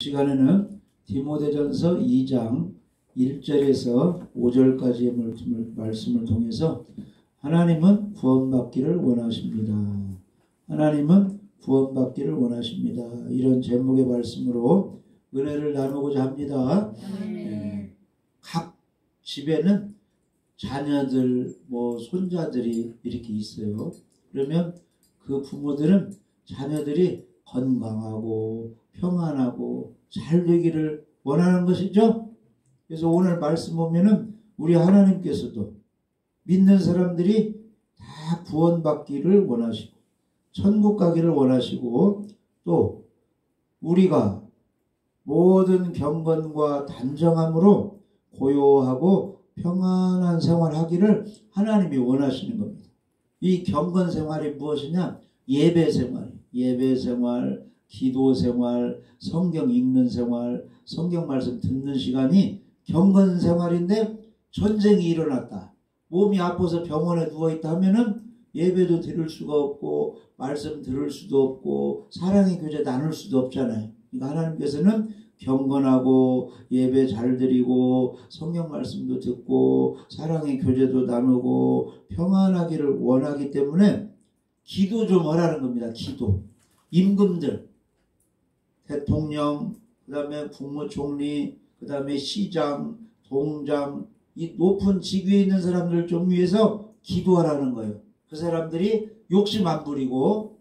시간에는 디모데전서 2장 1절에서 5절까지의 말씀을 통해서 하나님은 구원받기를 원하십니다. 하나님은 구원받기를 원하십니다. 이런 제목의 말씀으로 은혜를 나누고자 합니다. 각 집에는 자녀들, 손자들이 이렇게 있어요. 그러면 그 부모들은 자녀들이 건강하고 평안하고 잘 되기를 원하는 것이죠. 그래서 오늘 말씀 보면은 우리 하나님께서도 믿는 사람들이 다 구원받기를 원하시고 천국 가기를 원하시고 또 우리가 모든 경건과 단정함으로 고요하고 평안한 생활하기를 하나님이 원하시는 겁니다. 이 경건 생활이 무엇이냐? 예배 생활, 기도 생활, 성경 읽는 생활, 성경 말씀 듣는 시간이 경건 생활인데 전쟁이 일어났다. 몸이 아파서 병원에 누워있다 하면은 예배도 드릴 수가 없고 말씀 들을 수도 없고 사랑의 교제 나눌 수도 없잖아요. 그러니까 하나님께서는 경건하고 예배 잘 드리고 성경 말씀도 듣고 사랑의 교제도 나누고 평안하기를 원하기 때문에 기도 좀 하라는 겁니다. 기도. 임금들, 대통령, 그 다음에 국무총리, 그 다음에 시장, 동장, 이 높은 직위에 있는 사람들 좀 위해서 기도하라는 거예요. 그 사람들이 욕심 안 부리고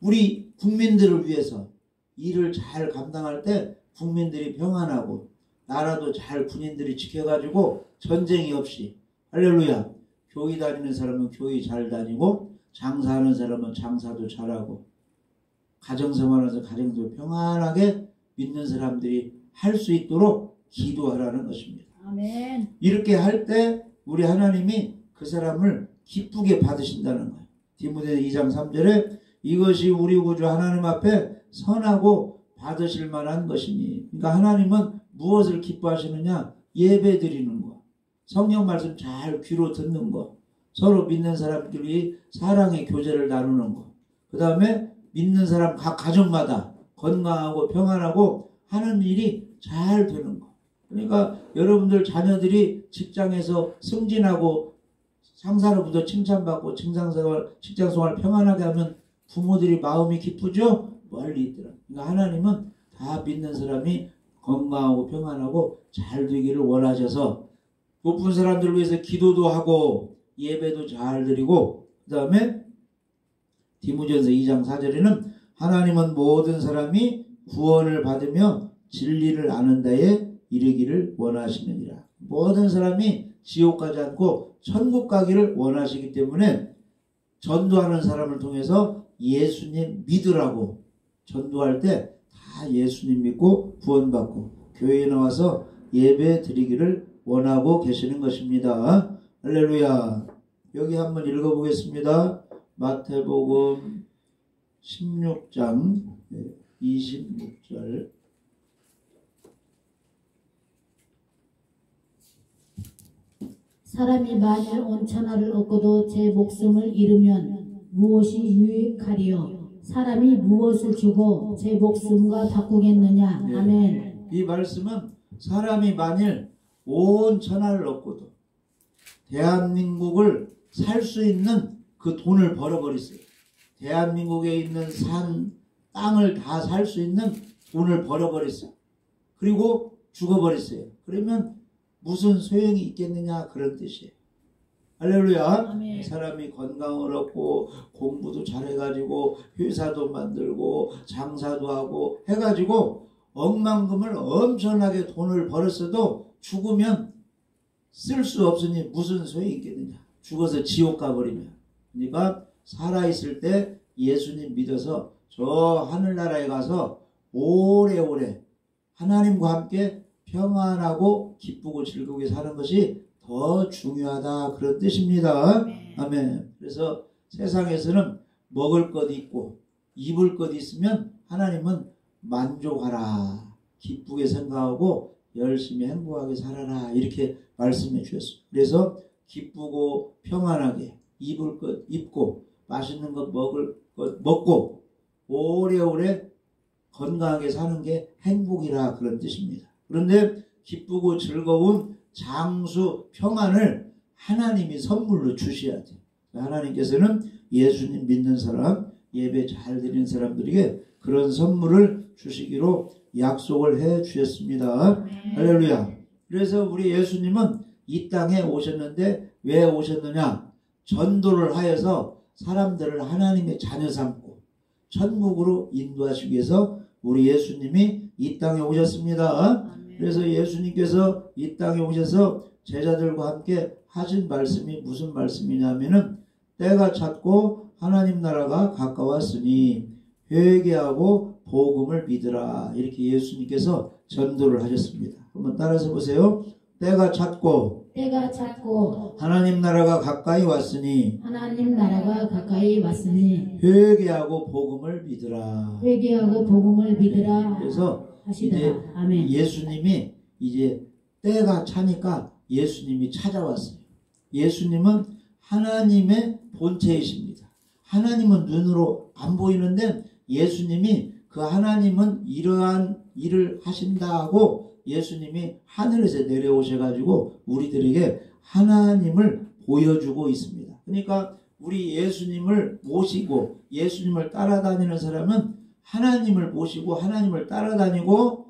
우리 국민들을 위해서 일을 잘 감당할 때 국민들이 평안하고 나라도 잘 군인들이 지켜가지고 전쟁이 없이 할렐루야. 교회 다니는 사람은 교회 잘 다니고 장사하는 사람은 장사도 잘하고 가정생활하면서 가정도 평안하게 믿는 사람들이 할 수 있도록 기도하라는 것입니다. 아멘. 이렇게 할 때 우리 하나님이 그 사람을 기쁘게 받으신다는 거예요. 디모데 2장 3절에 이것이 우리 구주 하나님 앞에 선하고 받으실 만한 것이니. 그러니까 하나님은 무엇을 기뻐하시느냐? 예배 드리는 거, 성경 말씀 잘 귀로 듣는 거, 서로 믿는 사람들이 사랑의 교제를 나누는 거, 그 다음에 믿는 사람 각 가정마다 건강하고 평안하고 하는 일이 잘 되는 거. 그러니까 여러분들 자녀들이 직장에서 승진하고 상사로부터 칭찬받고 직장생활 평안하게 하면 부모들이 마음이 기쁘죠? 멀리 있더라. 그러니까 하나님은 다 믿는 사람이 건강하고 평안하고 잘 되기를 원하셔서 높은 사람들을 위해서 기도도 하고 예배도 잘 드리고 그 다음에 디모데전서 2장 4절에는 하나님은 모든 사람이 구원을 받으며 진리를 아는 데에 이르기를 원하시느니라. 모든 사람이 지옥 가지 않고 천국 가기를 원하시기 때문에 전도하는 사람을 통해서 예수님 믿으라고 전도할 때 다 예수님 믿고 구원받고 교회에 나와서 예배 드리기를 원하고 계시는 것입니다. 할렐루야. 여기 한번 읽어보겠습니다. 마태복음 16장 26절. 사람이 만일 온 천하를 얻고도 제 목숨을 잃으면 무엇이 유익하리요? 사람이 무엇을 주고 제 목숨과 바꾸겠느냐? 아멘. 이 말씀은 사람이 만일 온 천하를 얻고도 대한민국을 살 수 있는 그 돈을 벌어버렸어요. 대한민국에 있는 산, 땅을 다 살 수 있는 돈을 벌어버렸어요. 그리고 죽어버렸어요. 그러면 무슨 소용이 있겠느냐 그런 뜻이에요. 할렐루야. 아멘. 사람이 건강을 얻고 공부도 잘해가지고 회사도 만들고 장사도 하고 해가지고 억만금을 엄청나게 돈을 벌었어도 죽으면 쓸 수 없으니 무슨 소용이 있겠느냐. 죽어서 지옥 가버리면. 그러니까 살아있을 때 예수님 믿어서 저 하늘나라에 가서 오래오래 하나님과 함께 평안하고 기쁘고 즐겁게 사는 것이 더 중요하다 그런 뜻입니다. 아멘. 그래서 세상에서는 먹을 것 있고 입을 것 있으면 하나님은 만족하라, 기쁘게 생각하고 열심히 행복하게 살아라 이렇게 말씀해 주셨어요. 그래서 기쁘고 평안하게 입을 것 입고 맛있는 것 먹을 것 먹고 오래오래 건강하게 사는 게 행복이라 그런 뜻입니다. 그런데 기쁘고 즐거운 장수 평안을 하나님이 선물로 주셔야 돼요. 하나님께서는 예수님 믿는 사람, 예배 잘 드리는 사람들에게 그런 선물을 주시기로 약속을 해 주셨습니다. 할렐루야. 그래서 우리 예수님은 이 땅에 오셨는데 왜 오셨느냐? 전도를 하여서 사람들을 하나님의 자녀 삼고 천국으로 인도하시기 위해서 우리 예수님이 이 땅에 오셨습니다. 그래서 예수님께서 이 땅에 오셔서 제자들과 함께 하신 말씀이 무슨 말씀이냐면은 때가 찼고 하나님 나라가 가까웠으니 회개하고 복음을 믿으라. 이렇게 예수님께서 전도를 하셨습니다. 한번 따라서 보세요. 때가 찼고 하나님 나라가 가까이 왔으니 회개하고 복음을 믿으라. 그래서 하시더라. 이제 아멘. 예수님이 이제 때가 차니까 예수님이 찾아왔어요. 예수님은 하나님의 본체이십니다. 하나님은 눈으로 안 보이는데 예수님이 그 하나님은 이러한 일을 하신다고 예수님이 하늘에서 내려오셔가지고 우리들에게 하나님을 보여주고 있습니다. 그러니까 우리 예수님을 모시고 예수님을 따라다니는 사람은 하나님을 모시고 하나님을 따라다니고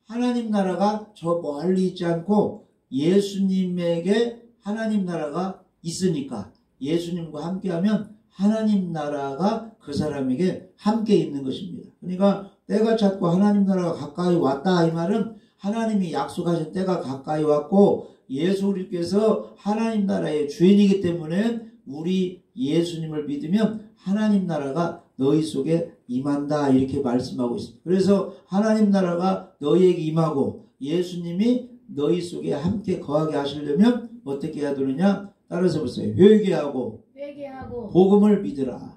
하나님 나라가 저 멀리 있지 않고 예수님에게 하나님 나라가 있으니까 예수님과 함께하면 하나님 나라가 그 사람에게 함께 있는 것입니다. 그러니까 때가 찼고 하나님 나라가 가까이 왔다 이 말은 하나님이 약속하신 때가 가까이 왔고 예수 그리스도께서 하나님 나라의 주인이기 때문에 우리 예수님을 믿으면 하나님 나라가 너희 속에 임한다 이렇게 말씀하고 있습니다. 그래서 하나님 나라가 너희에게 임하고 예수님이 너희 속에 함께 거하게 하시려면 어떻게 해야 되느냐? 따라서 보세요. 회개하고 복음을 믿으라.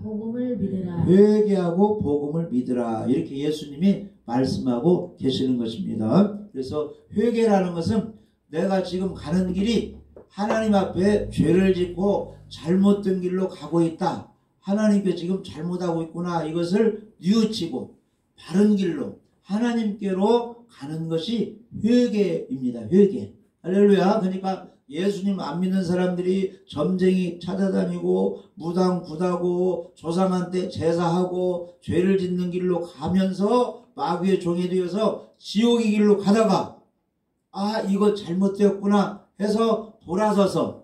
회개하고 복음을 믿으라. 이렇게 예수님이 말씀하고 계시는 것입니다. 그래서 회개라는 것은 내가 지금 가는 길이 하나님 앞에 죄를 짓고 잘못된 길로 가고 있다. 하나님께 지금 잘못하고 있구나. 이것을 뉘우치고 바른 길로 하나님께로 가는 것이 회개입니다. 회개. 할렐루야. 그러니까 예수님 안 믿는 사람들이 점쟁이 찾아다니고 무당 굿하고 조상한테 제사하고 죄를 짓는 길로 가면서 마귀의 종이 되어서 지옥의 길로 가다가 아 이거 잘못되었구나 해서 돌아서서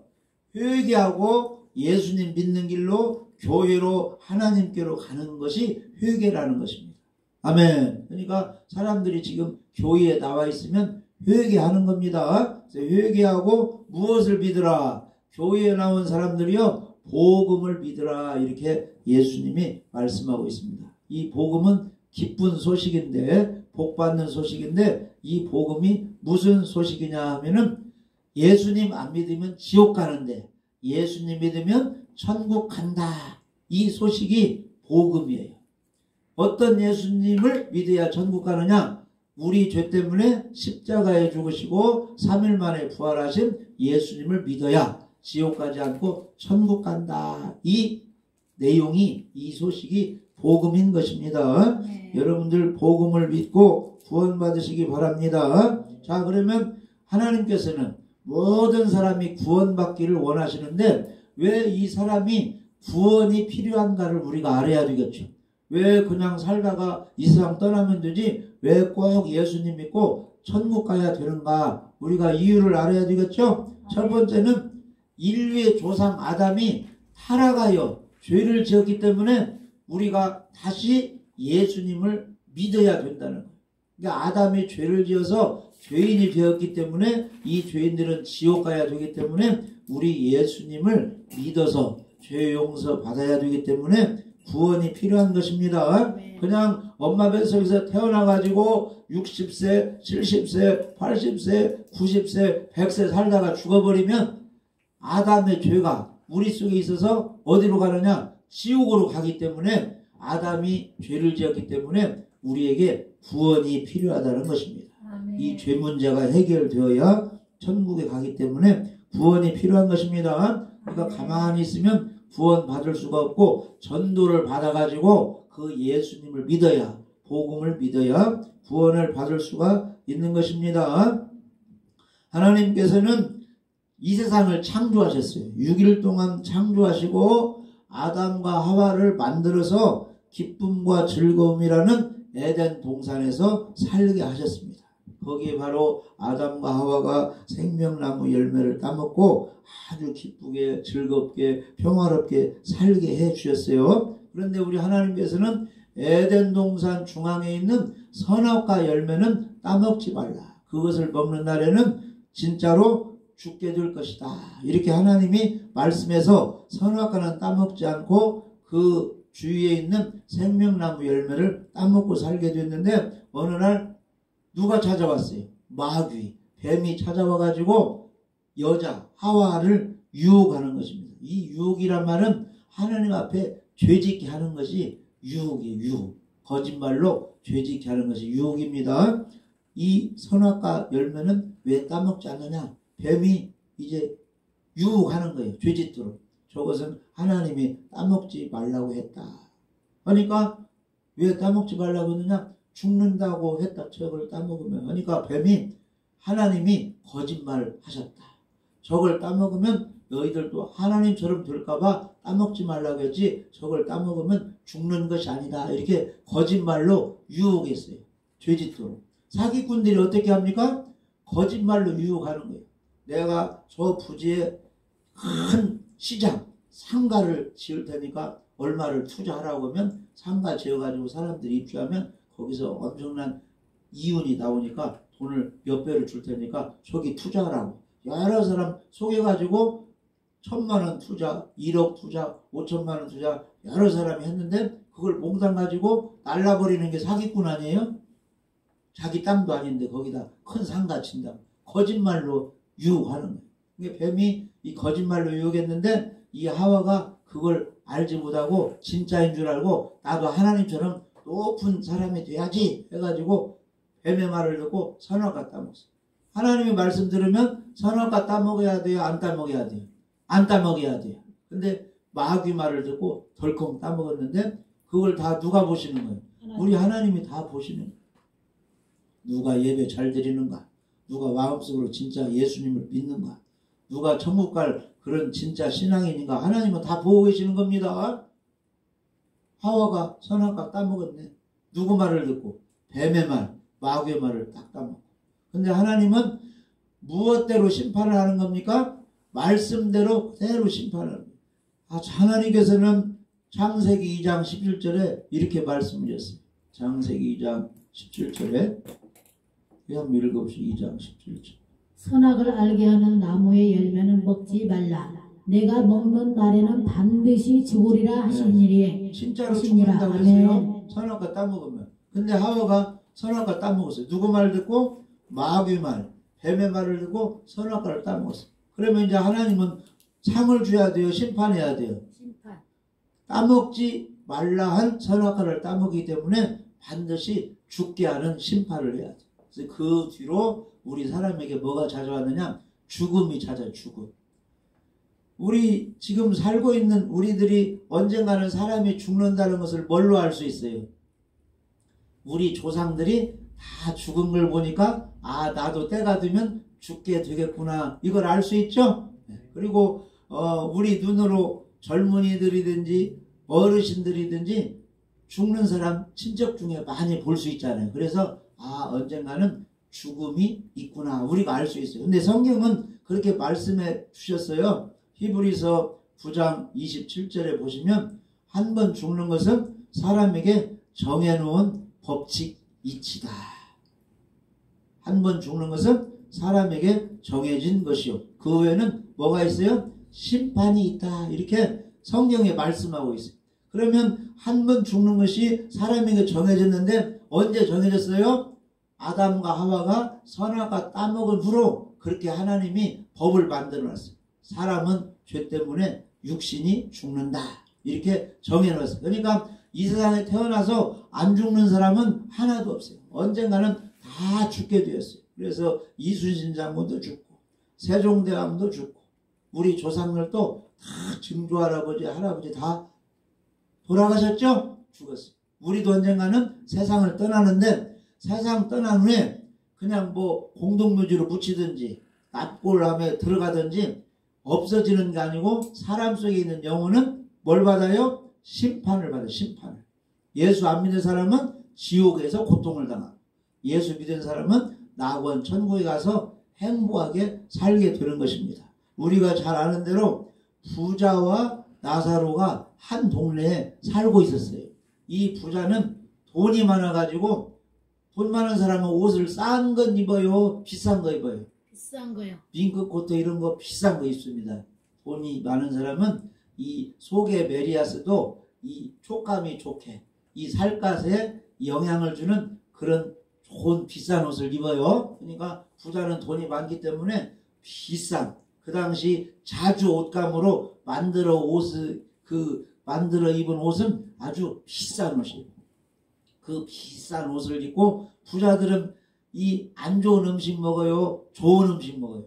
회개하고 예수님 믿는 길로 교회로 하나님께로 가는 것이 회개라는 것입니다. 아멘. 그러니까 사람들이 지금 교회에 나와 있으면 회개하는 겁니다. 회개하고 무엇을 믿으라? 교회에 나온 사람들이요 복음을 믿으라 이렇게 예수님이 말씀하고 있습니다. 이 복음은 기쁜 소식인데 복받는 소식인데 이 복음이 무슨 소식이냐 하면은 예수님 안 믿으면 지옥 가는데 예수님 믿으면 천국 간다. 이 소식이 복음이에요. 어떤 예수님을 믿어야 천국 가느냐? 우리 죄 때문에 십자가에 죽으시고 3일 만에 부활하신 예수님을 믿어야 지옥 가지 않고 천국 간다. 이 내용이 이 소식이 복음인 것입니다. 여러분들 복음을 믿고 구원받으시기 바랍니다. 자 그러면 하나님께서는 모든 사람이 구원받기를 원하시는데 왜 이 사람이 구원이 필요한가를 우리가 알아야 되겠죠. 왜 그냥 살다가 이 세상 떠나면 되지 왜 꼭 예수님 믿고 천국 가야 되는가 우리가 이유를 알아야 되겠죠. 첫 번째는 인류의 조상 아담이 타락하여 죄를 지었기 때문에 우리가 다시 예수님을 믿어야 된다는 거예요. 그러니까 아담이 죄를 지어서 죄인이 되었기 때문에 이 죄인들은 지옥 가야 되기 때문에 우리 예수님을 믿어서 죄 용서 받아야 되기 때문에 구원이 필요한 것입니다. 그냥 엄마 뱃속에서 태어나가지고 60세, 70세, 80세, 90세, 100세 살다가 죽어버리면 아담의 죄가 우리 속에 있어서 어디로 가느냐? 지옥으로 가기 때문에 아담이 죄를 지었기 때문에 우리에게 구원이 필요하다는 것입니다. 이 죄 문제가 해결되어야 천국에 가기 때문에 구원이 필요한 것입니다. 그러니까 가만히 있으면 구원 받을 수가 없고 전도를 받아가지고 그 예수님을 믿어야 복음을 믿어야 구원을 받을 수가 있는 것입니다. 하나님께서는 이 세상을 창조하셨어요. 6일 동안 창조하시고 아담과 하와를 만들어서 기쁨과 즐거움이라는 에덴 동산에서 살게 하셨습니다. 거기에 바로 아담과 하와가 생명나무 열매를 따먹고 아주 기쁘게 즐겁게 평화롭게 살게 해 주셨어요. 그런데 우리 하나님께서는 에덴 동산 중앙에 있는 선악과 열매는 따먹지 말라. 그것을 먹는 날에는 진짜로 죽게 될 것이다. 이렇게 하나님이 말씀해서 선악과는 따먹지 않고 그 주위에 있는 생명나무 열매를 따먹고 살게 됐는데 어느 날 누가 찾아왔어요? 마귀, 뱀이 찾아와가지고 여자 하와를 유혹하는 것입니다. 이 유혹이란 말은 하나님 앞에 죄짓게 하는 것이 유혹이에요. 유혹. 거짓말로 죄짓게 하는 것이 유혹입니다. 이 선악과 열매는 왜 따먹지 않느냐? 뱀이 이제 유혹하는 거예요. 죄짓도록. 저것은 하나님이 따먹지 말라고 했다. 그러니까 왜 따먹지 말라고 했느냐? 죽는다고 했다. 저걸 따먹으면. 그러니까 뱀이 하나님이 거짓말 하셨다. 저걸 따먹으면 너희들도 하나님처럼 될까봐 따먹지 말라고 했지 저걸 따먹으면 죽는 것이 아니다. 이렇게 거짓말로 유혹했어요. 죄짓도록. 사기꾼들이 어떻게 합니까? 거짓말로 유혹하는 거예요. 내가 저 부지에 큰 시장, 상가를 지을 테니까 얼마를 투자하라고 하면 상가 지어가지고 사람들이 입주하면 거기서 엄청난 이윤이 나오니까 돈을 몇 배를 줄 테니까 저기 투자하라고. 여러 사람 속여가지고 1,000,000원 투자, 1억 투자, 5,000,000원 투자 여러 사람이 했는데 그걸 몽땅 가지고 날라버리는 게 사기꾼 아니에요? 자기 땅도 아닌데 거기다 큰 상가 친다. 거짓말로 유혹하는 거예요. 이게 뱀이 이 거짓말로 유혹했는데 이 하와가 그걸 알지 못하고 진짜인 줄 알고 나도 하나님처럼 높은 사람이 돼야지 해가지고 뱀의 말을 듣고 선악과 따먹었어요. 하나님의 말씀 들으면 선악과 따먹어야 돼요? 안 따먹어야 돼요? 안 따먹어야 돼요. 근데 마귀 말을 듣고 덜컹 따먹었는데 그걸 다 누가 보시는 거예요? 우리 하나님이 다 보시는 거예요. 누가 예배 잘 드리는가? 누가 마음속으로 진짜 예수님을 믿는가? 누가 천국 갈 그런 진짜 신앙인인가? 하나님은 다 보고 계시는 겁니다. 하와가 선악과 따먹었네. 누구 말을 듣고? 뱀의 말, 마귀의 말을 딱 따먹고. 근데 하나님은 무엇대로 심판을 하는 겁니까? 말씀대로 그대로 심판을 합니다. 하나님께서는 창세기 2장 17절에 이렇게 말씀하셨어요. 창세기 2장 17절에 한번 읽어보시죠. 2장 17절. 선악을 알게 하는 나무의 열매는 먹지 말라. 내가 먹는 날에는 반드시 죽으리라 하시니라. 진짜로 죽는다고 했어요. 선악과 따먹으면. 근데 하와가 선악과 따먹었어요. 누구 말 듣고? 마귀 말, 뱀의 말을 듣고 선악과를 따먹었어요. 그러면 이제 하나님은 상을 줘야 돼요? 심판해야 돼요? 심판. 따먹지 말라 한 선악과를 따먹기 때문에 반드시 죽게 하는 심판을 해야 돼요. 그래서 그 뒤로 우리 사람에게 뭐가 찾아왔느냐? 죽음이 찾아요. 죽음. 우리 지금 살고 있는 우리들이 언젠가는 사람이 죽는다는 것을 뭘로 알 수 있어요? 우리 조상들이 다 죽은 걸 보니까 나도 때가 되면 죽게 되겠구나 이걸 알 수 있죠. 그리고 우리 눈으로 젊은이들이든지 어르신들이든지 죽는 사람 친척 중에 많이 볼 수 있잖아요. 그래서 언젠가는 죽음이 있구나 우리가 알 수 있어요. 근데 성경은 그렇게 말씀해 주셨어요. 히브리서 9장 27절에 보시면 한 번 죽는 것은 사람에게 정해놓은 법칙 이치다. 한 번 죽는 것은 사람에게 정해진 것이요. 그 외에는 뭐가 있어요? 심판이 있다. 이렇게 성경에 말씀하고 있어요. 그러면 한 번 죽는 것이 사람에게 정해졌는데 언제 정해졌어요? 아담과 하와가 선악과 따먹은 후로 그렇게 하나님이 법을 만들어놨어요. 사람은 죄 때문에 육신이 죽는다. 이렇게 정해놨어요. 그러니까 이 세상에 태어나서 안 죽는 사람은 하나도 없어요. 언젠가는 다 죽게 되었어요. 그래서 이순신 장군도 죽고 세종대왕도 죽고 우리 조상들도 다 증조할아버지 할아버지 다 돌아가셨죠? 죽었어요. 우리도 언젠가는 세상을 떠나는데 세상 떠난 후에 그냥 뭐 공동묘지로 묻히든지 납골함에 들어가든지 없어지는 게 아니고 사람 속에 있는 영혼은 뭘 받아요? 심판을 받아요. 심판을. 예수 안 믿는 사람은 지옥에서 고통을 당하고 예수 믿는 사람은 낙원 천국에 가서 행복하게 살게 되는 것입니다. 우리가 잘 아는 대로 부자와 나사로가 한 동네에 살고 있었어요. 이 부자는 돈이 많아가지고 돈 많은 사람은 옷을 싼 건 입어요? 비싼 거 입어요? 비싼 거요. 빈크 코트 이런 거 비싼 거 입습니다. 돈이 많은 사람은 이 속의 메리아스도 이 촉감이 좋게 이 살갗에 영향을 주는 그런 좋은 비싼 옷을 입어요. 그러니까 부자는 돈이 많기 때문에 비싼 그 당시 자주 옷감으로 만들어 입은 옷은 아주 비싼 옷이에요. 그 비싼 옷을 입고 부자들은 이 안 좋은 음식 먹어요? 좋은 음식 먹어요?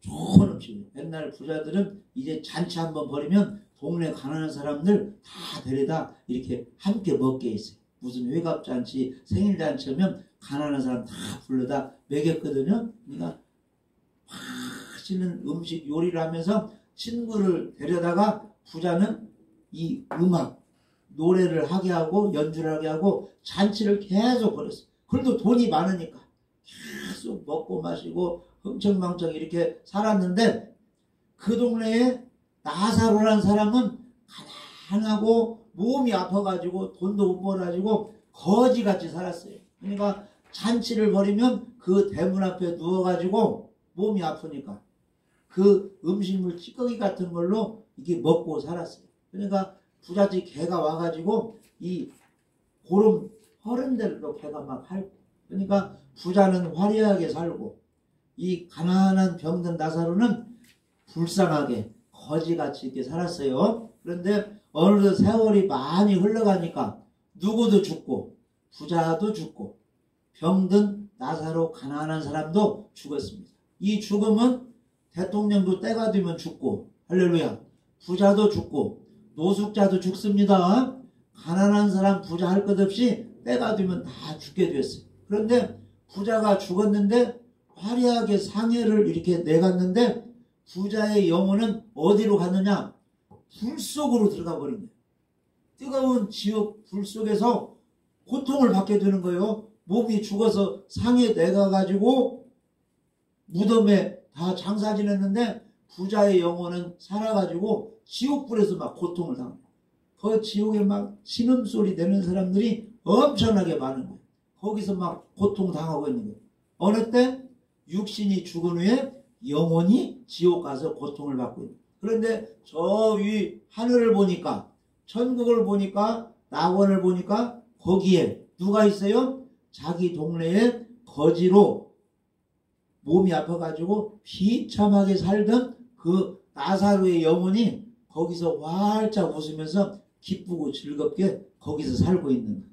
좋은 음식이에요. 옛날 부자들은 이제 잔치 한번 벌이면 동네 가난한 사람들 다 데려다 이렇게 함께 먹게 했어요. 무슨 회갑잔치, 생일잔치 하면 가난한 사람 다 불러다 먹였거든요. 그러니까 맛있는 음식 요리를 하면서 친구를 데려다가 부자는 이 음악, 노래를 하게 하고 연주를 하게 하고 잔치를 계속 벌였어요. 그래도 돈이 많으니까 계속 먹고 마시고 흥청망청 이렇게 살았는데 그 동네에 나사로라는 사람은 가난하고 몸이 아파가지고 돈도 못 벌어가지고 거지같이 살았어요. 그러니까 잔치를 벌이면 그 대문 앞에 누워가지고 몸이 아프니까 그 음식물 찌꺼기 같은 걸로 이렇게 먹고 살았어요. 그러니까 부잣집 개가 와가지고 이 고름 허른 대로 개가 막 핥고 그러니까 부자는 화려하게 살고 이 가난한 병든 나사로는 불쌍하게 거지같이 이렇게 살았어요. 그런데 어느덧 세월이 많이 흘러가니까 누구도 죽고 부자도 죽고 병든 나사로 가난한 사람도 죽었습니다. 이 죽음은 대통령도 때가 되면 죽고 할렐루야 부자도 죽고 노숙자도 죽습니다. 가난한 사람 부자 할 것 없이 때가 되면 다 죽게 됐어요. 그런데 부자가 죽었는데 화려하게 상해를 이렇게 내갔는데 부자의 영혼은 어디로 갔느냐? 불 속으로 들어가 버린 거예요. 뜨거운 지옥 불 속에서 고통을 받게 되는 거예요. 몸이 죽어서 상해 내가가지고 무덤에 다 장사 지냈는데 부자의 영혼은 살아가지고 지옥불에서 막 고통을 당합니다. 그 지옥에 막 신음소리 내는 사람들이 엄청나게 많은 거예요. 거기서 막 고통당하고 있는 거예요. 어느 때 육신이 죽은 후에 영혼이 지옥 가서 고통을 받고 있는 거예요. 그런데 저 위 하늘을 보니까 천국을 보니까 낙원을 보니까 거기에 누가 있어요? 자기 동네에 거지로 몸이 아파가지고 비참하게 살던 그 나사로의 영혼이 거기서 활짝 웃으면서 기쁘고 즐겁게 거기서 살고 있는 거예요.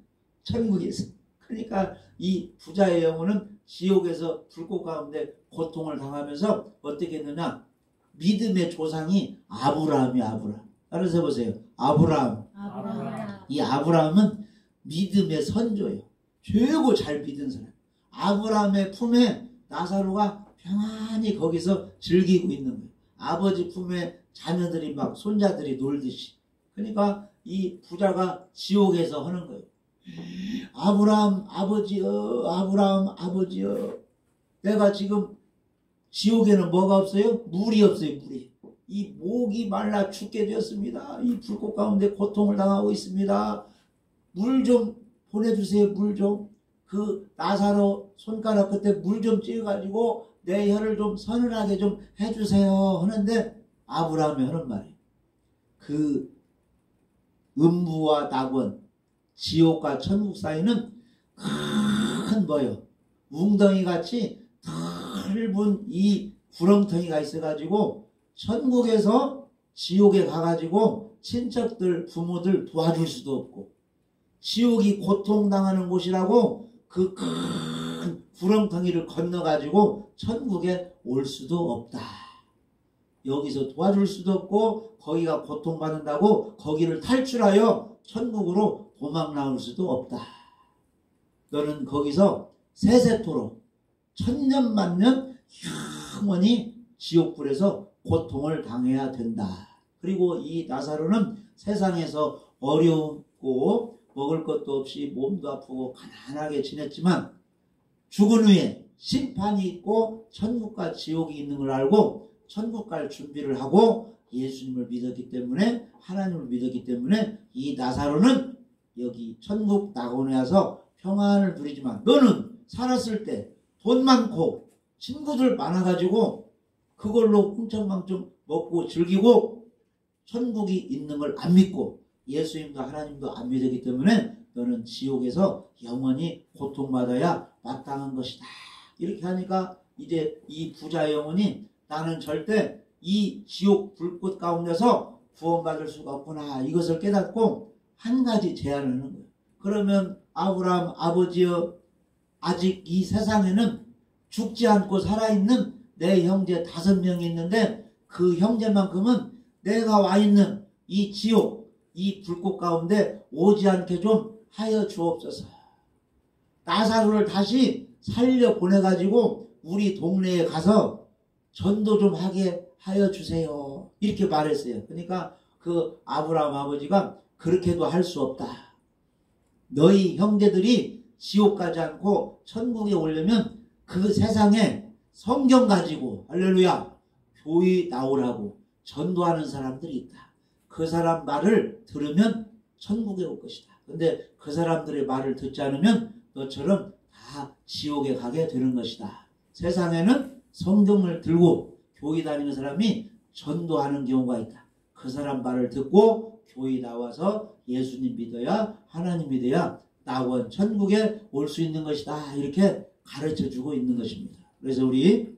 천국에서. 그러니까 이 부자의 영혼은 지옥에서 불꽃 가운데 고통을 당하면서 어떻게 했느냐? 믿음의 조상이 아브라함이 아브라함. 따라서 해보세요. 아브라함. 이 아브라함은 믿음의 선조예요. 최고 잘 믿은 사람. 아브라함의 품에 나사로가 평안히 거기서 즐기고 있는 거예요. 아버지 품에 자녀들이 막 손자들이 놀듯이. 그러니까 이 부자가 지옥에서 하는 거예요. 아브라함 아버지여, 아브라함 아버지여. 내가 지금 지옥에는 뭐가 없어요? 물이 없어요. 물이. 이 목이 말라 죽게 되었습니다. 이 불꽃 가운데 고통을 당하고 있습니다. 물 좀 보내주세요. 물 좀. 그 나사로 손가락 끝에 물 좀 찍어가지고 내 혀를 좀 서늘하게 좀 해주세요 하는데 아브라함이 하는 말이에요. 그 음부와 낙원, 지옥과 천국 사이는 큰 뭐요? 웅덩이같이 넓은 이 구렁텅이가 있어가지고 천국에서 지옥에 가가지고 친척들, 부모들 도와줄 수도 없고 지옥이 고통당하는 곳이라고 그 큰 구렁텅이를 건너가지고 천국에 올 수도 없다. 여기서 도와줄 수도 없고 거기가 고통받는다고 거기를 탈출하여 천국으로 도망 나올 수도 없다. 너는 거기서 세세토록 천년만년 영원히 지옥불에서 고통을 당해야 된다. 그리고 이 나사로는 세상에서 어려웠고 먹을 것도 없이 몸도 아프고 가난하게 지냈지만 죽은 후에 심판이 있고 천국과 지옥이 있는 걸 알고 천국 갈 준비를 하고 예수님을 믿었기 때문에, 하나님을 믿었기 때문에 이 나사로는 여기 천국 낙원에 와서 평안을 누리지만, 너는 살았을 때 돈 많고 친구들 많아가지고 그걸로 흥청망청 먹고 즐기고 천국이 있는 걸 안 믿고 예수님도 하나님도 안 믿었기 때문에 너는 지옥에서 영원히 고통받아야 마땅한 것이다. 이렇게 하니까 이제 이 부자 영혼이 나는 절대 이 지옥 불꽃 가운데서 구원받을 수가 없구나, 이것을 깨닫고 한 가지 제안을 하는 거예요. 그러면 아브라함 아버지여, 아직 이 세상에는 죽지 않고 살아있는 내 형제 5명이 있는데 그 형제만큼은 내가 와 있는 이 지옥, 이 불꽃 가운데 오지 않게 좀 하여 주옵소서. 나사로를 다시 살려 보내가지고 우리 동네에 가서 전도 좀 하게 하여 주세요. 이렇게 말했어요. 그러니까 그 아브라함 아버지가 그렇게도 할 수 없다. 너희 형제들이 지옥 가지 않고 천국에 오려면 그 세상에 성경 가지고 할렐루야 교회 나오라고 전도하는 사람들이 있다. 그 사람 말을 들으면 천국에 올 것이다. 근데 그 사람들의 말을 듣지 않으면 너처럼 다 지옥에 가게 되는 것이다. 세상에는 성경을 들고 교회 다니는 사람이 전도하는 경우가 있다. 그 사람 말을 듣고 교회 나와서 예수님 믿어야, 하나님 믿어야 낙원 천국에 올 수 있는 것이다. 이렇게 가르쳐주고 있는 것입니다. 그래서 우리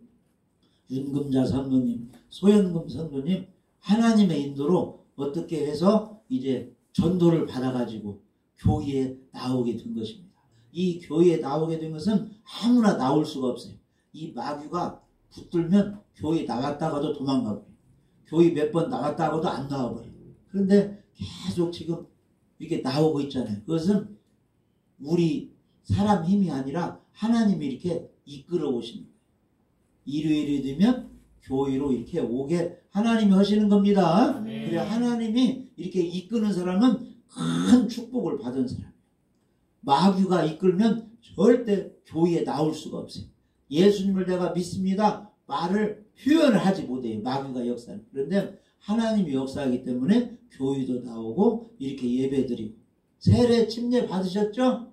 윤금자 선교님, 소연금 선교님 하나님의 인도로 어떻게 해서 이제 전도를 받아가지고 교회에 나오게 된 것입니다. 이 교회에 나오게 된 것은 아무나 나올 수가 없어요. 이 마귀가 붙들면 교회 나갔다가도 도망가고 교회 몇 번 나갔다가도 안 나와버려요. 그런데 계속 지금 이렇게 나오고 있잖아요. 그것은 우리 사람 힘이 아니라 하나님이 이렇게 이끌어 오시는 거예요. 일요일이 되면 교회로 이렇게 오게 하나님이 하시는 겁니다. 그래 하나님이 이렇게 이끄는 사람은 큰 축복을 받은 사람이에요. 마귀가 이끌면 절대 교회에 나올 수가 없어요. 예수님을 내가 믿습니다 말을 표현을 하지 못해요. 마귀가 역사는. 그런데 하나님이 역사하기 때문에 교회도 나오고 이렇게 예배드리고. 세례 침례 받으셨죠?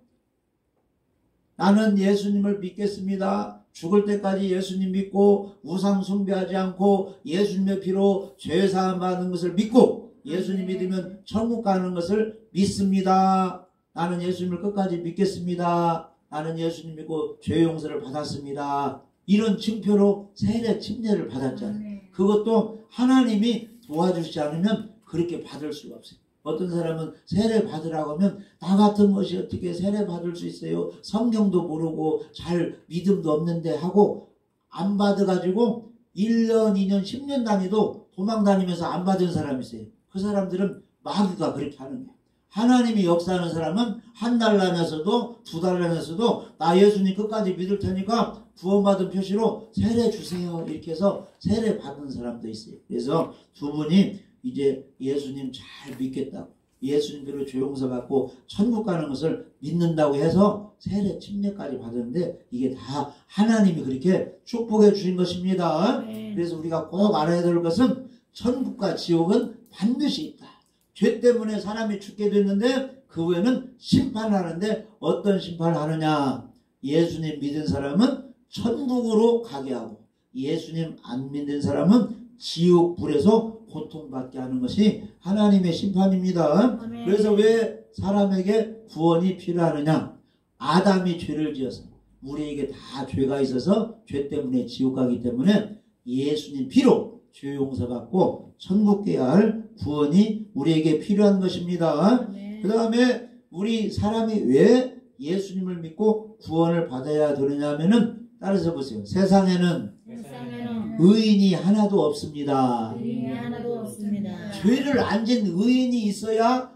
나는 예수님을 믿겠습니다. 죽을 때까지 예수님 믿고 우상 숭배하지 않고 예수님의 피로 죄사함 받는 것을 믿고 예수님 믿으면 천국 가는 것을 믿습니다. 나는 예수님을 끝까지 믿겠습니다. 나는 예수님 믿고 죄 용서를 받았습니다. 이런 증표로 세례 침례를 받았잖아요. 그것도 하나님이 도와주시지 않으면 그렇게 받을 수가 없어요. 어떤 사람은 세례 받으라고 하면 나 같은 것이 어떻게 세례 받을 수 있어요? 성경도 모르고 잘 믿음도 없는데 하고 안 받아가지고 1년, 2년, 10년 단위도 도망 다니면서 안 받은 사람이 있어요. 그 사람들은 마귀가 그렇게 하는 거예요. 하나님이 역사하는 사람은 한 달 안에서도 2달 안에서도 나 예수님 끝까지 믿을 테니까 구원받은 표시로 세례 주세요. 이렇게 해서 세례 받은 사람도 있어요. 그래서 두 분이 이제 예수님 잘 믿겠다고 예수님대로 죄 용서 받고 천국 가는 것을 믿는다고 해서 세례 침례까지 받았는데 이게 다 하나님이 그렇게 축복해 주신 것입니다. 그래서 우리가 꼭 알아야 될 것은 천국과 지옥은 반드시 있다. 죄 때문에 사람이 죽게 됐는데 그 후에는 심판하는데 어떤 심판을 하느냐. 예수님 믿은 사람은 천국으로 가게 하고 예수님 안 믿는 사람은 지옥 불에서 고통받게 하는 것이 하나님의 심판입니다. 그래서 왜 사람에게 구원이 필요하느냐. 아담이 죄를 지어서 우리에게 다 죄가 있어서 죄 때문에 지옥 가기 때문에 예수님 피로 죄 용서받고 천국 가야 할 구원이 우리에게 필요한 것입니다. 그 다음에 우리 사람이 왜 예수님을 믿고 구원을 받아야 되느냐 하면은 따라서 보세요. 세상에는 의인이 하나도 없습니다. 하나도 없습니다. 죄를 안 진 의인이 있어야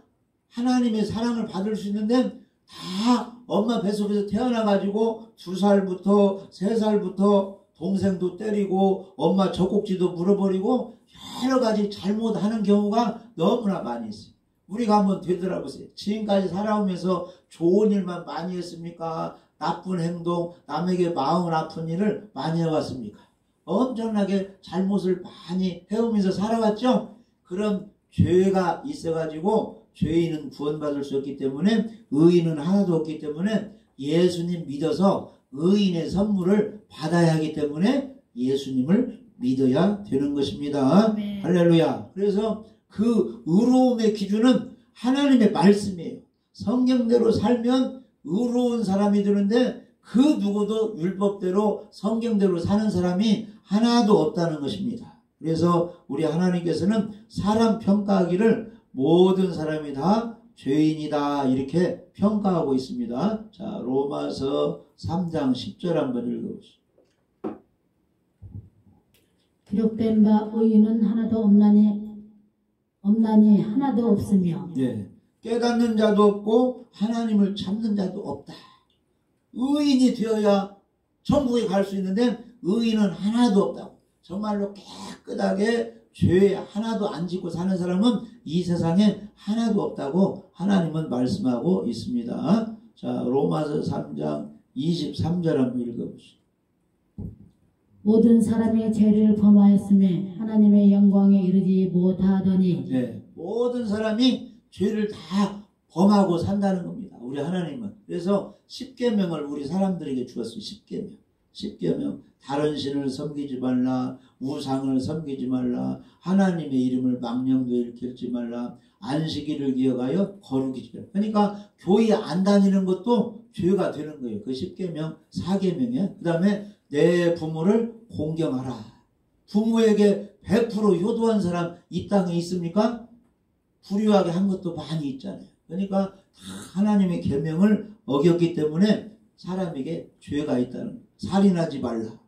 하나님의 사랑을 받을 수 있는데 다 엄마 뱃속에서 태어나가지고 2살부터 3살부터 동생도 때리고 엄마 젖꼭지도 물어버리고 여러 가지 잘못하는 경우가 너무나 많이 있어요. 우리가 한번 되돌아보세요. 지금까지 살아오면서 좋은 일만 많이 했습니까? 나쁜 행동, 남에게 마음 아픈 일을 많이 해왔습니까? 엄청나게 잘못을 많이 해오면서 살아왔죠? 그런 죄가 있어가지고 죄인은 구원받을 수 없기 때문에 의인은 하나도 없기 때문에 예수님 믿어서 의인의 선물을 받아야 하기 때문에 예수님을 믿어야 되는 것입니다. 네. 할렐루야. 그래서 그 의로움의 기준은 하나님의 말씀이에요. 성경대로 살면 의로운 사람이 되는데 그 누구도 율법대로 성경대로 사는 사람이 하나도 없다는 것입니다. 그래서 우리 하나님께서는 사람 평가하기를 모든 사람이 다 죄인이다 이렇게 평가하고 있습니다. 자, 로마서 3장 10절 한번 읽어보시죠. 기록된 바 의인은 하나도 없나니 하나도 없으며 예, 깨닫는 자도 없고 하나님을 찾는 자도 없다. 의인이 되어야 천국에 갈 수 있는데 의인은 하나도 없다고. 정말로 깨끗하게 죄 하나도 안 짓고 사는 사람은 이 세상에 하나도 없다고 하나님은 말씀하고 있습니다. 자, 로마서 3장 23절 한번 읽어보시죠. 모든 사람이 죄를 범하였음에 하나님의 영광에 이르지 못하더니 네, 모든 사람이 죄를 다 범하고 산다는 겁니다. 우리 하나님은. 그래서 10계명을 우리 사람들에게 주었어요. 10계명. 10계명. 다른 신을 섬기지 말라. 우상을 섬기지 말라. 하나님의 이름을 망령도 일컫지 말라. 안식일을 기억하여 거룩히 지켜라. 그러니까 교회 안 다니는 것도 죄가 되는 거예요. 그 10계명, 4계명이에요. 그 다음에 내 부모를 공경하라. 부모에게 100% 효도한 사람 이 땅에 있습니까? 불효하게 한 것도 많이 있잖아요. 그러니까 하나님의 계명을 어겼기 때문에 사람에게 죄가 있다는 거예요. 살인하지 말라.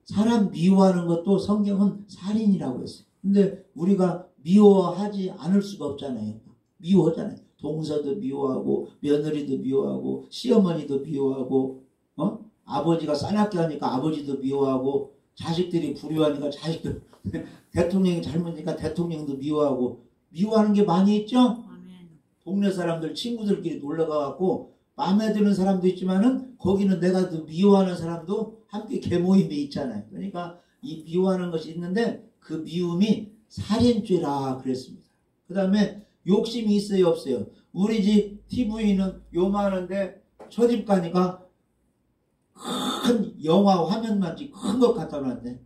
사람 미워하는 것도 성경은 살인이라고 했어요. 근데 우리가 미워하지 않을 수가 없잖아요. 미워하잖아요. 동서도 미워하고 며느리도 미워하고 시어머니도 미워하고 아버지가 싸납게 하니까 아버지도 미워하고 자식들이 불효하니까 자식들 대통령이 잘못하니까 대통령도 미워하고 미워하는 게 많이 있죠? 아멘. 동네 사람들 친구들끼리 놀러가갖고 마음에 드는 사람도 있지만은 거기는 내가 더 미워하는 사람도 함께 개모임이 있잖아요. 그러니까 이 미워하는 것이 있는데 그 미움이 살인죄라 그랬습니다. 그 다음에 욕심이 있어요 없어요? 우리 집 TV는 요만한데 저 집 가니까 큰 영화 화면만 큰 것 갖다 놨는데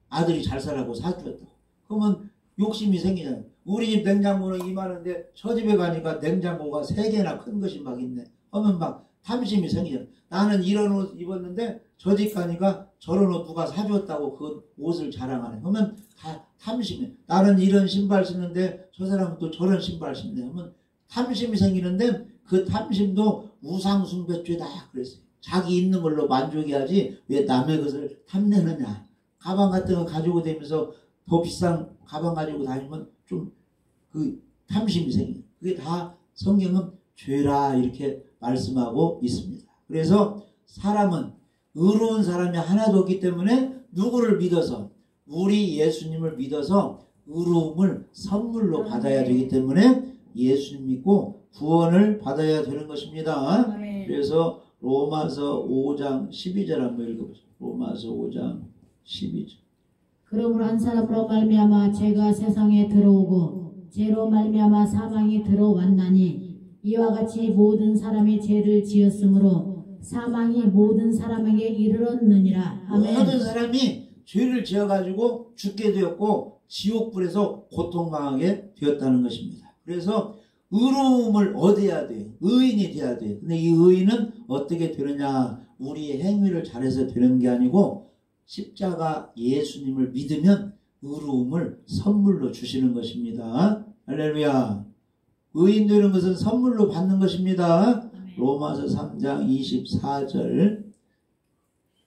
아들이 잘 살라고 사주었다고. 그러면 욕심이 생기잖아요. 우리 집 냉장고는 이만한데 저 집에 가니까 냉장고가 3개나 큰 것이 막 있네. 하면 막 탐심이 생기잖아요. 나는 이런 옷 입었는데 저 집 가니까 저런 옷 누가 사주었다고 그 옷을 자랑하네. 그러면 다 탐심이에요. 나는 이런 신발 신는데 저 사람은 또 저런 신발 신네. 하면 탐심이 생기는데 그 탐심도 우상숭배죄다 그랬어요. 자기 있는 걸로 만족해야지 왜 남의 것을 탐내느냐. 가방 같은 거 가지고 다니면서 더 비싼 가방 가지고 다니면 좀 그 탐심이 생겨요. 그게 다 성경은 죄라 이렇게 말씀하고 있습니다. 그래서 사람은 의로운 사람이 하나도 없기 때문에 누구를 믿어서 우리 예수님을 믿어서 의로움을 선물로 받아야 되기 때문에 예수님 믿고 구원을 받아야 되는 것입니다. 그래서 로마서 5장 12절 한번 읽어보세요. 로마서 5장 12절. 그러므로 한 사람으로 말미암아 죄가 세상에 들어오고 죄로 말미암아 사망이 들어왔나니 이와 같이 모든 사람이 죄를 지었으므로 사망이 모든 사람에게 이르렀느니라. 아멘. 모든 사람이 죄를 지어가지고 죽게 되었고 지옥불에서 고통당하게 되었다는 것입니다. 그래서 의로움을 얻어야 돼요. 의인이 돼야 돼요. 근데 이 의인은 어떻게 되느냐? 우리의 행위를 잘해서 되는 게 아니고 십자가 예수님을 믿으면 의로움을 선물로 주시는 것입니다. 할렐루야. 의인 되는 것은 선물로 받는 것입니다. 로마서 3장 24절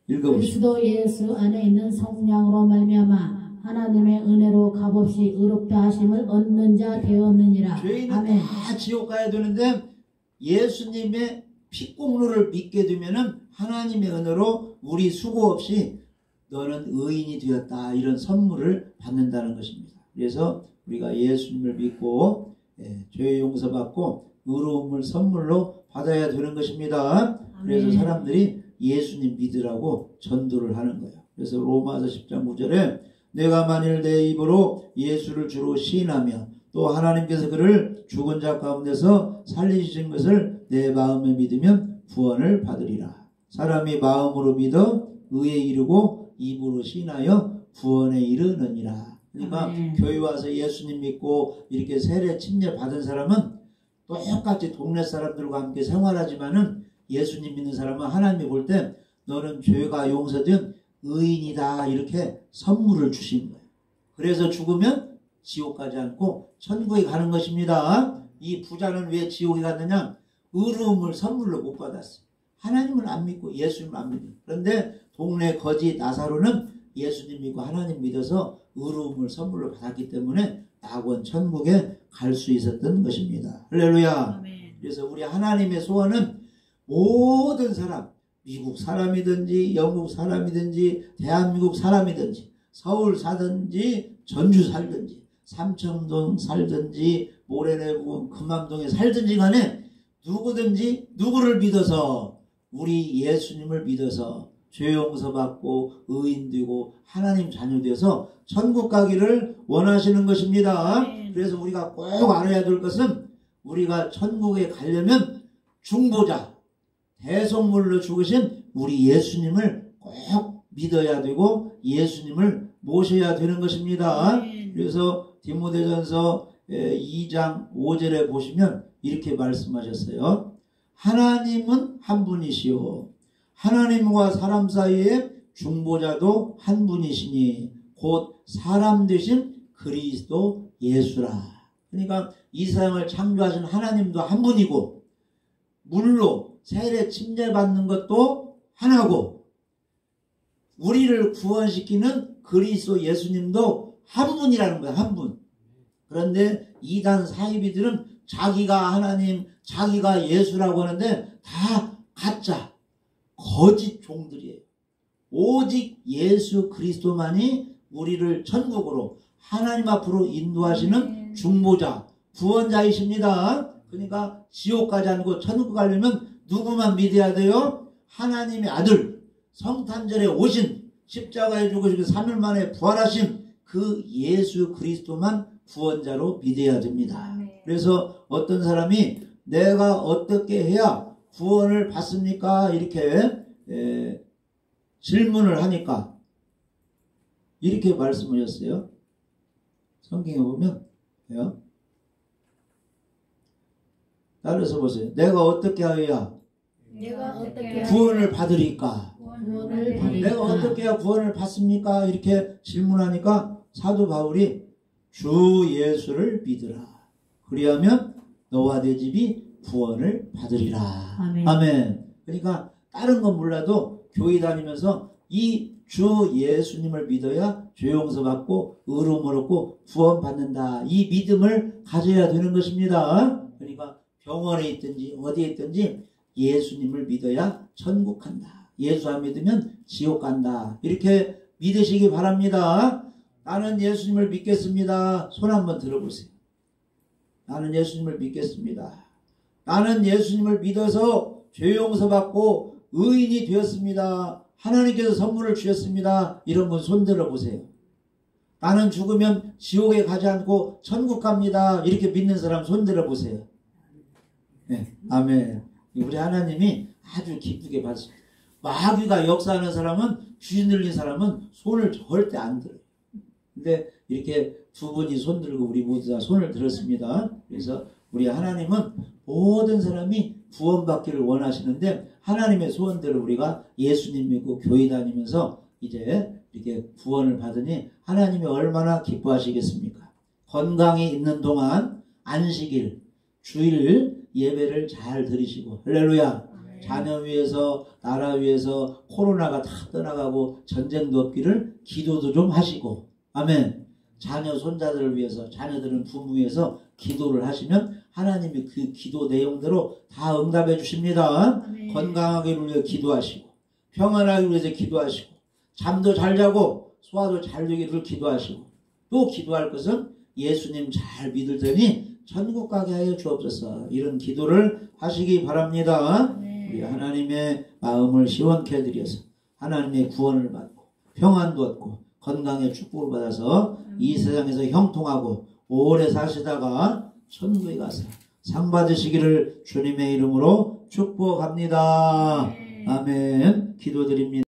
읽어보시죠. 그리스도 예수 안에 있는 성령으로 말미암아 하나님의 은혜로 값없이 의롭다 하심을 얻는 자 되었느니라. 죄인은 아멘. 다 지옥 가야 되는데 예수님의 피공로를 믿게 되면은 하나님의 은혜로 우리 수고 없이 너는 의인이 되었다, 이런 선물을 받는다는 것입니다. 그래서 우리가 예수님을 믿고 죄 용서받고 의로움을 선물로 받아야 되는 것입니다. 그래서 사람들이 예수님 믿으라고 전도를 하는 거예요. 그래서 로마서 10장 9절에 내가 만일 내 입으로 예수를 주로 시인하며 또 하나님께서 그를 죽은 자 가운데서 살리신 것을 내 마음에 믿으면 구원을 받으리라. 사람이 마음으로 믿어 의에 이르고 입으로 시인하여 구원에 이르느니라. 그러니까 교회 와서 예수님 믿고 이렇게 세례 침례 받은 사람은 똑같이 동네 사람들과 함께 생활하지만은 예수님 믿는 사람은 하나님이 볼 때 너는 죄가 용서된 의인이다, 이렇게 선물을 주신 거예요. 그래서 죽으면 지옥 가지 않고 천국에 가는 것입니다. 이 부자는 왜 지옥에 갔느냐? 의로움을 선물로 못 받았어요. 하나님을 안 믿고 예수님을 안 믿어요. 그런데 동네 거지 나사로는 예수님 믿고 하나님 믿어서 의로움을 선물로 받았기 때문에 낙원 천국에 갈 수 있었던 것입니다. 할렐루야. 아멘. 그래서 우리 하나님의 소원은 모든 사람, 미국 사람이든지 영국 사람이든지 대한민국 사람이든지 서울 사든지 전주 살든지 삼청동 살든지 모래내부 금암동에 살든지 간에 누구든지 누구를 믿어서 우리 예수님을 믿어서 죄 용서받고 의인 되고 하나님 자녀 되어서 천국 가기를 원하시는 것입니다. 그래서 우리가 꼭 알아야 될 것은 우리가 천국에 가려면 중보자, 대속물로 죽으신 우리 예수님을 꼭 믿어야 되고 예수님을 모셔야 되는 것입니다. 그래서 디모데전서 2장 5절에 보시면 이렇게 말씀하셨어요. 하나님은 한 분이시요 하나님과 사람 사이에 중보자도 한 분이시니 곧 사람 되신 그리스도 예수라. 그러니까 이 세상을 창조하신 하나님도 한 분이고 물로 세례 침례받는 것도 하나고 우리를 구원시키는 그리스도 예수님도 한 분이라는 거야. 한 분. 그런데 이단 사이비들은 자기가 하나님, 자기가 예수라고 하는데 다 가짜, 거짓 종들이에요. 오직 예수 그리스도만이 우리를 천국으로 하나님 앞으로 인도하시는 중보자, 구원자이십니다. 그러니까 지옥 가지 않고 천국 가려면 누구만 믿어야 돼요? 하나님의 아들, 성탄절에 오신 십자가에 죽으시고 3일 만에 부활하신 그 예수 그리스도만 구원자로 믿어야 됩니다. 그래서 어떤 사람이 내가 어떻게 해야 구원을 받습니까? 이렇게 질문을 하니까 이렇게 말씀하셨어요. 성경에 보면 따라서 보세요. 내가 어떻게 해야 구원을 받으리까? 내가 어떻게 해야 구원을 받습니까? 이렇게 질문하니까 사도 바울이 주 예수를 믿으라. 그리하면 너와 내 집이 구원을 받으리라. 아멘. 아멘. 그러니까 다른 건 몰라도 교회 다니면서 이 주 예수님을 믿어야 죄 용서받고 의로움을 얻고 구원받는다. 이 믿음을 가져야 되는 것입니다. 그러니까 병원에 있든지 어디에 있든지 예수님을 믿어야 천국 간다. 예수 안 믿으면 지옥 간다. 이렇게 믿으시기 바랍니다. 나는 예수님을 믿겠습니다. 손 한번 들어보세요. 나는 예수님을 믿겠습니다. 나는 예수님을 믿어서 죄 용서받고 의인이 되었습니다. 하나님께서 선물을 주셨습니다. 이런 분 손 들어보세요. 나는 죽으면 지옥에 가지 않고 천국 갑니다. 이렇게 믿는 사람 손 들어보세요. 네, 아멘. 우리 하나님이 아주 기쁘게 받으십니다. 마귀가 역사하는 사람은, 귀 들린 사람은 손을 절대 안 들어요. 근데 이렇게 두 분이 손 들고 우리 모두 다 손을 들었습니다. 그래서 우리 하나님은 모든 사람이 구원받기를 원하시는데 하나님의 소원대로 우리가 예수님 믿고 교회 다니면서 이제 이렇게 구원을 받으니 하나님이 얼마나 기뻐하시겠습니까? 건강이 있는 동안 안식일, 주일 예배를 잘 드리시고 할렐루야. 자녀 위해서 나라 위해서 코로나가 다 떠나가고 전쟁도 없기를 기도도 좀 하시고 아멘. 자녀 손자들을 위해서, 자녀들은 부모 위해서 기도를 하시면 하나님이 그 기도 내용대로 다 응답해 주십니다. 아멘. 건강하기를 위해 기도하시고, 평안하기를 위해서 기도하시고, 잠도 잘 자고 소화도 잘 되기를 기도하시고, 또 기도할 것은 예수님 잘 믿으더니 천국 가게 하여 주옵소서. 이런 기도를 하시기 바랍니다. 우리 하나님의 마음을 시원케 해드려서 하나님의 구원을 받고 평안도 얻고 건강의 축복을 받아서 이 세상에서 형통하고 오래 사시다가 천국에 가서 상 받으시기를 주님의 이름으로 축복합니다. 아멘. 기도드립니다.